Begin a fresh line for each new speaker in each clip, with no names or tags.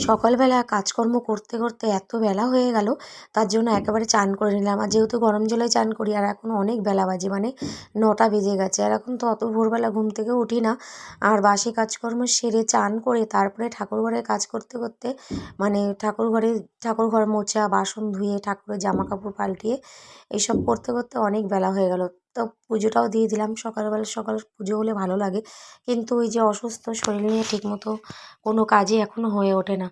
সকালবেলা কাজকর্ম করতে করতে এত বেলা হয়ে গেল, তার জন্য একেবারে চান করে নিলাম। আর যেহেতু গরম জলে চান করি, আর এখন অনেক বেলা বাজে, মানে 9টা বেজে গেছে। আর এখন তো অত ভোরবেলা ঘুম থেকে উঠি না। আর বাসি কাজকর্ম সেরে চান করে তারপরে ঠাকুরঘরের কাজ করতে করতে, মানে ঠাকুরঘর মোছা, বাসন ধুয়ে, ঠাকুরের জামা কাপড় পাল্টিয়ে এইসব করতে করতে অনেক বেলা হয়ে গেল। তো পুজোটাও দিয়ে দিলাম। সকালবেলা সকাল পুজো হলে ভালো লাগে, কিন্তু ওই যে অসুস্থ শরীর নিয়ে ঠিকমতো কোনো কাজই এখনও হয়ে ওঠে না।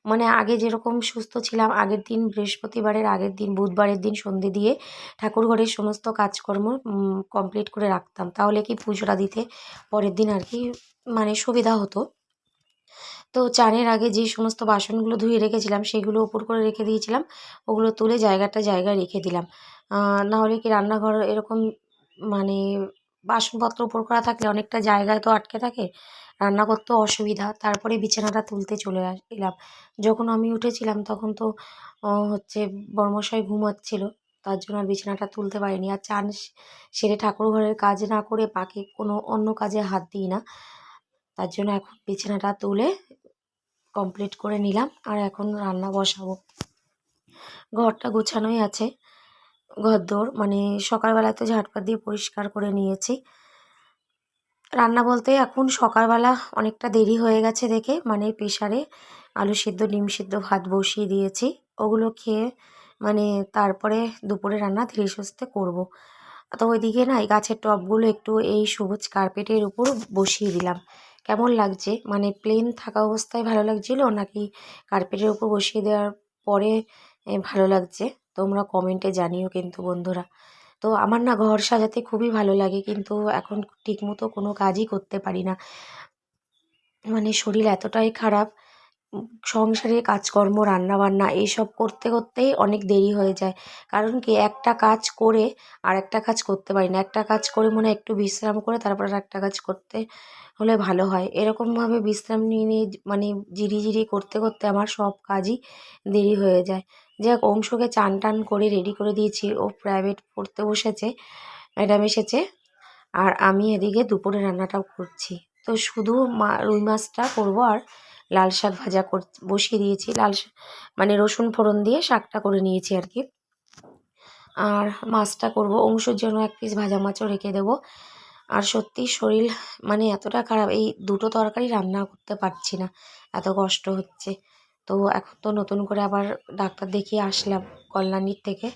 মানে আগে যেরকম সুস্থ ছিলাম, আগের দিন বৃহস্পতিবারের আগের দিন বুধবারের দিন সন্ধে দিয়ে ঠাকুরঘরের সমস্ত কাজকর্ম কমপ্লিট করে রাখতাম। তাহলে কি পুজোটা দিতে পরের দিন আর কি মানে সুবিধা হতো। তো চানের আগে যে সমস্ত বাসনগুলো ধুয়ে রেখেছিলাম সেগুলো উপর করে রেখে দিয়েছিলাম। ওগুলো তুলে জায়গায় রেখে দিলাম। নাহলে কি রান্নাঘর এরকম মানে বাসনপত্র উপর করা থাকলে অনেকটা জায়গায় তো আটকে থাকে, রান্না করতেও অসুবিধা। তারপরে বিছানাটা তুলতে চলে এলাম। যখন আমি উঠেছিলাম তখন তো হচ্ছে বর্মশাই ঘুমাচ্ছিল। তার জন্য আর বিছানাটা তুলতে পারিনি। আর চান সেরে ঠাকুরঘরের কাজ না করে বাকি কোনো অন্য কাজে হাত দিই না। তার জন্য এখন বিছানাটা তুলে কমপ্লিট করে নিলাম। আর এখন রান্না বসাবো। ঘরটা গোছানোই আছে, ঘরদোর মানে সকালবেলায় তো ঝাঁটপাট দিয়ে পরিষ্কার করে নিয়েছি। রান্না বলতে এখন সকালবেলা অনেকটা দেরি হয়ে গেছে দেখে, মানে প্রেসারে আলু সিদ্ধ, ডিম সিদ্ধ, ভাত বসিয়ে দিয়েছি। ওগুলো খেয়ে মানে তারপরে দুপুরে রান্না ধীরে সুস্থে করবো। তো ওইদিকে না এই গাছের টবগুলো একটু এই সবুজ কার্পেটের উপর বসিয়ে দিলাম। কেমন লাগছে, মানে প্লেন থাকা অবস্থায় ভালো লাগছিল নাকি কার্পেটের উপর বসিয়ে দেওয়ার পরে ভালো লাগছে? তোমরা কমেন্টে জানিও কিন্তু বন্ধুরা। তো আমার না ঘর সাজাতে খুবই ভালো লাগে, কিন্তু এখন ঠিকমতো কোনো কাজই করতে পারি না। মানে শরীর এতটাই খারাপ, সংসারে কাজকর্ম, রান্নাবান্না এইসব করতে করতেই অনেক দেরি হয়ে যায়। কারণ কি, একটা কাজ করে আরেকটা কাজ করতে পারি না। একটা কাজ করে মনে হয় একটু বিশ্রাম করে তারপর আরেকটা কাজ করতে হলে ভালো হয়। এরকমভাবে বিশ্রাম নিয়ে মানে জিরিয়ে করতে করতে আমার সব কাজই দেরি হয়ে যায়। যাক, অংশকে চান টান করে রেডি করে দিয়েছি। ও প্রাইভেট পড়তে বসেছে, ম্যাডাম এসেছে। আর আমি এদিকে দুপুরে রান্নাটাও করছি। তো শুধু রুই মাছটা করবো, আর লাল শাক ভাজা বসিয়ে দিয়েছি। মানে রসুন ফোড়ন দিয়ে শাকটা করে নিয়েছি আর কি। আর মাছটা করব, অংশের জন্য এক পিস ভাজা মাছও রেখে দেবো। আর সত্যি শরীর মানে এতটা খারাপ, এই দুটো তরকারি রান্না করতে পারছি না, এত কষ্ট হচ্ছে। তো এখন তো নতুন করে আবার ডাক্তার দেখিয়ে আসলাম কল্যাণীর থেকে।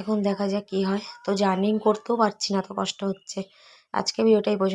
এখন দেখা যাক কী হয়। তো জার্নি করতেও পারছি না, এত কষ্ট হচ্ছে। আজকে ভিডিওটা এই পর্যন্ত।